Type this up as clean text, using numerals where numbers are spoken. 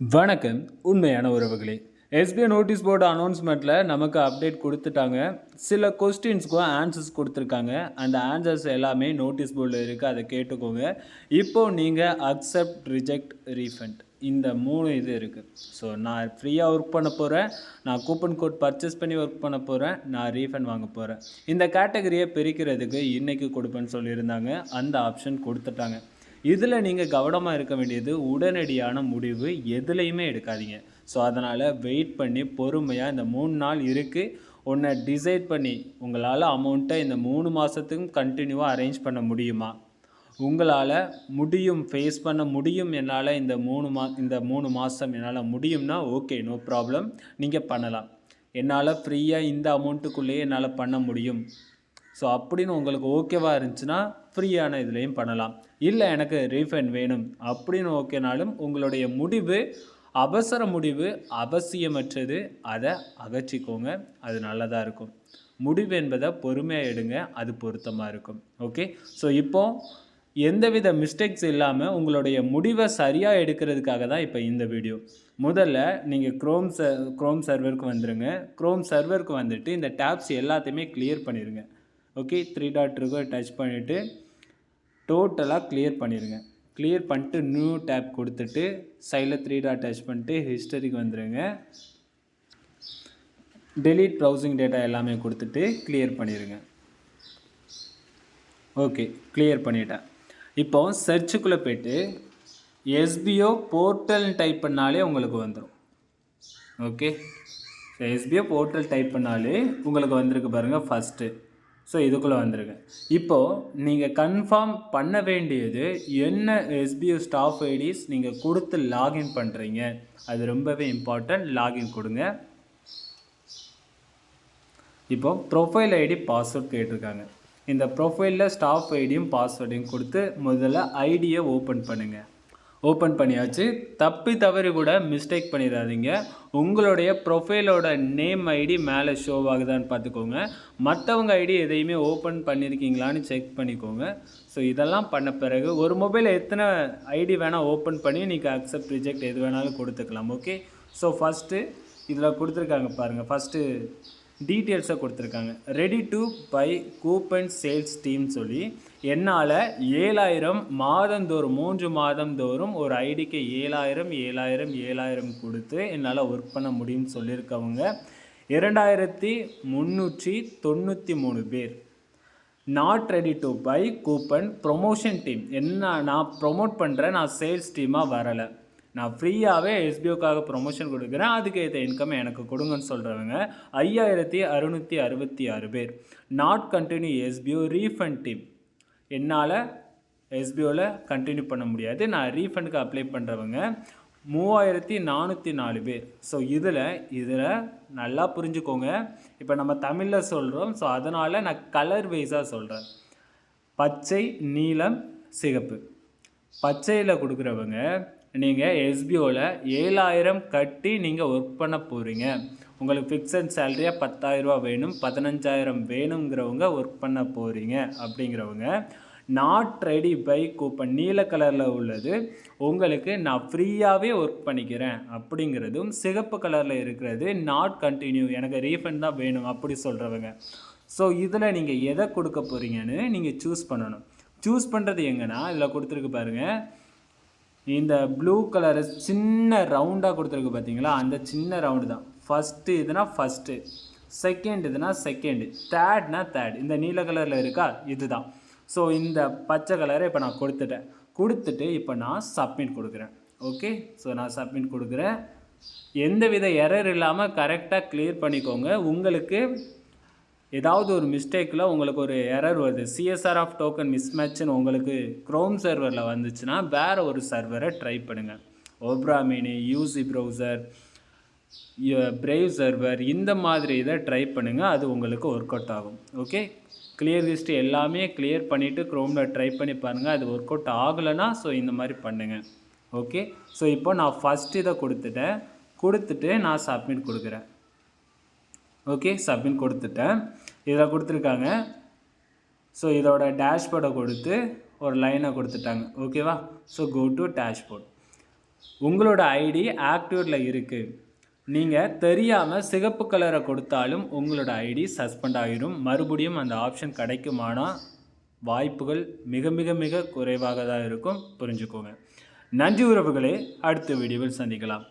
வணக்கம். உண்மையான உறவுகளே, எஸ்பிஐ நோட்டீஸ் போர்டு அனௌன்ஸ்மெண்ட்டில் நமக்கு அப்டேட் கொடுத்துட்டாங்க. சில கொஸ்டின்ஸ்க்கும் ஆன்சர்ஸ் கொடுத்துருக்காங்க. அந்த ஆன்சர்ஸ் எல்லாமே நோட்டீஸ் போர்டில் இருக்குது, அதை கேட்டுக்கோங்க. இப்போது நீங்கள் அக்செப்ட், ரிஜெக்ட், ரீஃபண்ட் இந்த 3 இது இருக்குது. ஸோ நான் ஃப்ரீயாக ஒர்க் பண்ண போகிறேன், நான் கூப்பன் கோட் பர்ச்சேஸ் பண்ணி ஒர்க் பண்ண போகிறேன், நான் ரீஃபண்ட் வாங்க போகிறேன். இந்த கேட்டகரியை பிரிக்கிறதுக்கு இன்றைக்கி கொடுப்பேன்னு சொல்லியிருந்தாங்க. அந்த ஆப்ஷன் கொடுத்துட்டாங்க. இதில் நீங்கள் கவனமாக இருக்க வேண்டியது உடனடியான முடிவு எதுலேயுமே எடுக்காதீங்க. ஸோ அதனால் வெயிட் பண்ணி பொறுமையாக இந்த 3 நாள் இருக்குது, ஒன்றை டிசைட் பண்ணி உங்களால் அமௌண்ட்டை இந்த 3 மாதத்துக்கும் கண்டினியூவாக அரேஞ்ச் பண்ண முடியுமா, உங்களால் முடியும், ஃபேஸ் பண்ண முடியும், என்னால் இந்த 3 மாதம் என்னால் முடியும்னா ஓகே, நோ ப்ராப்ளம், நீங்கள் பண்ணலாம். என்னால் ஃப்ரீயாக இந்த அமௌண்ட்டுக்குள்ளேயே என்னால் பண்ண முடியும், ஸோ அப்படின்னு உங்களுக்கு ஓகேவாக இருந்துச்சுன்னா ஃப்ரீயான இதுலேயும் பண்ணலாம். இல்லை எனக்கு ரீஃபண்ட் வேணும் அப்படின்னு ஓகேனாலும் உங்களுடைய முடிவு அவசர முடிவு, அவசியமற்றது, அதை அகற்றிக்கோங்க. அது நல்லதாக இருக்கும். முடிவு என்பதை பொறுமையாக எடுங்க, அது பொருத்தமாக இருக்கும். ஓகே, ஸோ இப்போது எந்தவித மிஸ்டேக்ஸ் இல்லாமல் உங்களுடைய முடிவை சரியாக எடுக்கிறதுக்காக தான் இப்போ இந்த வீடியோ. முதல்ல நீங்கள் க்ரோம் சர்வருக்கு வந்துடுங்க. க்ரோம் சர்வருக்கு வந்துட்டு இந்த டேப்ஸ் எல்லாத்தையுமே கிளியர் பண்ணிடுங்க. ஓகே, 3 டாட் இருக்கும், டச் பண்ணிவிட்டு டோட்டலாக கிளியர் பண்ணிடுங்க. கிளியர் பண்ணிட்டு நியூ டேப் கொடுத்துட்டு சைடில் 3 டாட் டச் பண்ணிட்டு ஹிஸ்டரிக்கு வந்துடுங்க. டெலீட் ப்ரௌசிங் டேட்டா எல்லாமே கொடுத்துட்டு கிளியர் பண்ணிடுங்க. ஓகே, கிளியர் பண்ணிட்டேன். இப்போ சர்ச்சுக்குள்ளே போய்ட்டு எஸ்பிஓ போர்ட்டல் டைப் பண்ணாலே உங்களுக்கு வந்துடும். ஓகே, எஸ்பிஓ போர்ட்டல் டைப் பண்ணாலே உங்களுக்கு வந்திருக்கு பாருங்கள் ஃபஸ்ட்டு. ஸோ இதுக்குள்ளே வந்துருங்க. இப்போது நீங்கள் கன்ஃபார்ம் பண்ண வேண்டியது என்ன எஸ்பிஓ ஸ்டாஃப் ஐடிஸ் நீங்கள் கொடுத்து லாகின் பண்ணுறீங்க, அது ரொம்பவே இம்பார்ட்டன்ட். லாகின் கொடுங்க. இப்போ ப்ரொஃபைல் ஐடி பாஸ்வேர்ட் கேட்டிருக்காங்க. இந்த ப்ரொஃபைலில் ஸ்டாஃப் ஐடியும் பாஸ்வேர்டையும் கொடுத்து முதல்ல ஐடியை ஓப்பன் பண்ணுங்கள். ஓப்பன் பண்ணியாச்சு. தப்பி தவறி கூட மிஸ்டேக் பண்ணிடாதீங்க. உங்களுடைய ப்ரொஃபைலோட நேம் ஐடி மேலே ஷோ ஆகுதான்னு பார்த்துக்கோங்க. மற்றவங்க ஐடி எதையுமே ஓப்பன் பண்ணியிருக்கீங்களான்னு செக் பண்ணிக்கோங்க. ஸோ இதெல்லாம் பண்ண பிறகு ஒரு மொபைலில் எத்தனை ஐடி வேணால் ஓப்பன் பண்ணி நீங்கள் அக்செப்ட், ரிஜெக்ட் எது வேணாலும் கொடுத்துக்கலாம். ஓகே, ஸோ ஃபஸ்ட்டு இதில் கொடுத்துருக்காங்க பாருங்கள். ஃபஸ்ட்டு டீட்டெயில்ஸை கொடுத்துருக்காங்க. Ready to by coupon sales team சொல்லி என்னால் 7000 மாதந்தோறும் 3 மாதந்தோறும் ஒரு ஐடிக்கு 7000 கொடுத்து என்னால் ஒர்க் பண்ண முடியும்னு சொல்லியிருக்கவங்க 2393 பேர். Not ready to by coupon promotion team, என்ன நான் ப்ரொமோட் பண்ணுறேன், நான் சேல்ஸ் டீமாக வரலை, நான் ஃப்ரீயாகவே எஸ்பிஓக்காக ப்ரொமோஷன் கொடுக்குறேன், அதுக்கு ஏற்ற இன்கம் எனக்கு கொடுங்கன்னு சொல்கிறவங்க 5666 பேர். Not continue SPO refund team, என்னால் எஸ்பிஓவில் கண்டினியூ பண்ண முடியாது, நான் ரீஃபண்டுக்கு அப்ளை பண்ணுறவங்க 3404 பேர். ஸோ இதில் நல்லா புரிஞ்சுக்கோங்க. இப்போ நம்ம தமிழில் சொல்கிறோம், ஸோ அதனால் நான் கலர் வைஸாக சொல்கிறேன். பச்சை, நீலம், சிகப்பு. பச்சையில் கொடுக்குறவங்க நீங்கள் எஸ்பிஓவில் 7000 கட்டி நீங்கள் ஒர்க் பண்ண போகிறீங்க. உங்களுக்கு ஃபிக்ஸட் சேலரியாக 10,000 வேணும், 15,000 வேணுங்கிறவங்க ஒர்க் பண்ண போகிறீங்க. அப்படிங்கிறவங்க நாட் ரெடி பை கூப்பன் நீல கலரில் உள்ளது உங்களுக்கு நான் ஃப்ரீயாகவே ஒர்க் பண்ணிக்கிறேன் அப்படிங்கிறதும், சிகப்பு கலரில் இருக்கிறது நாட் கண்டினியூ, எனக்கு ரீஃபண்ட் தான் வேணும் அப்படி சொல்கிறவங்க. ஸோ இதில் நீங்கள் எதை கொடுக்க போகிறீங்கன்னு நீங்கள் சூஸ் பண்ணணும். சூஸ் பண்ணுறது எங்கன்னா இதில் கொடுத்துருக்கு பாருங்கள். இந்த ப்ளூ கலரு சின்ன ரவுண்டாக கொடுத்துருக்கு பார்த்தீங்களா, அந்த சின்ன ரவுண்டு தான் ஃபஸ்ட்டு. இதுனா ஃபஸ்ட்டு, செகண்ட் இதுனா செகண்டு, தேர்ட்னா தேர்ட். இந்த நீல கலரில் இருக்கா, இதுதான். ஸோ இந்த பச்சை கலரை இப்போ நான் கொடுத்துட்டு இப்போ நான் சப்மிட் கொடுக்குறேன். ஓகே, ஸோ நான் சப்மிட் கொடுக்குறேன். எந்தவித எரர் இல்லாமல் கரெக்டாக கிளியர் பண்ணிக்கோங்க. உங்களுக்கு ஏதாவது ஒரு மிஸ்டேக்கில் உங்களுக்கு ஒரு எரர் வருது, சிஎஸ்ஆர் ஆஃப் டோக்கன் மிஸ்மேட்ச்னு உங்களுக்கு க்ரோம் சர்வரில் வந்துச்சுன்னா வேறு ஒரு சர்வரை ட்ரை பண்ணுங்கள். Opera Mini, UC browser, Brave server, இந்த மாதிரி இதை ட்ரை பண்ணுங்கள், அது உங்களுக்கு ஒர்க் அவுட் ஆகும். ஓகே, கிளியர் ஹிஸ்ட்ரி எல்லாமே கிளியர் பண்ணிவிட்டு க்ரோமில் ட்ரை பண்ணி பாருங்கள். அது ஒர்க் அவுட் ஆகலைன்னா ஸோ இந்த மாதிரி பண்ணுங்கள். ஓகே, ஸோ இப்போ நான் ஃபஸ்ட்டு இதை கொடுத்துட்டு நான் சப்மிட் கொடுக்குறேன். ஓகே, சப்மிட் கொடுத்துட்டேன். இதில் கொடுத்துருக்காங்க. ஸோ இதோட டேஷ்போர்டை கொடுத்து ஒரு லைனை கொடுத்துட்டாங்க. ஓகேவா, ஸோ கோ டு டேஷ்போர்ட். உங்களோட ஐடி ஆக்டிவேட்டில் இருக்குது. நீங்கள் தெரியாமல் சிகப்பு கலரை கொடுத்தாலும் உங்களோட ஐடி சஸ்பெண்ட் ஆகிடும். மறுபடியும் அந்த ஆப்ஷன் கிடைக்குமானா வாய்ப்புகள் மிக மிக மிக குறைவாக தான் இருக்கும். புரிஞ்சுக்கோங்க. நன்றி உறவுகளே, அடுத்த வீடியோவில் சந்திக்கலாம்.